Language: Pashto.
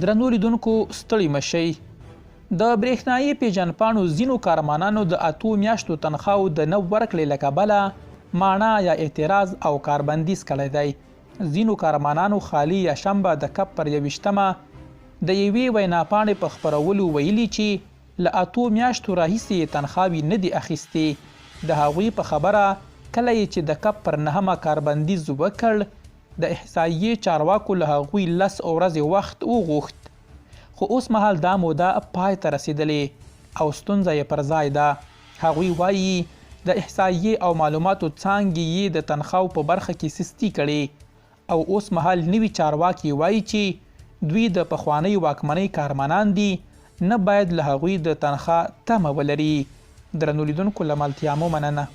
درنو لیدونکو ستړي مشئ. د برېښنایي پیژندپاڼو ځینو کارمانانو د 8 میاشتو تنخواو د نه ورکړې له کبله مانا یا اعتراض او کاربندیز کړی دی. ځینو کارمانانو خالي یا شنبه د کب پر 21مه د یوې ویناپاڼې په خپرولو ویلي چې له 8 میاشتو راهیسې تنخواوې نه دي اخیستې. د هغوی په خبره کله یې چې د کب پر 9مه کاربندیز وکړ، د احصایې چارواکو له هغوی 10 ورځې وخت وغوښت، خو اوس مهال دا موده پای ته رسیدلې او ستونزه یې پر ځای ده. هغوی وایي د احصایې او معلوماتو څانګې یې د تنخواو په برخه کې سستي کړې او اوس مهال نوي چارواکي وایي چې دوی د پخوانۍ واکمنۍ کارمانان دي، نه باید له هغوی د تنخوا تمه ولري. درنو لیدونکو له ملتیا مو مننه.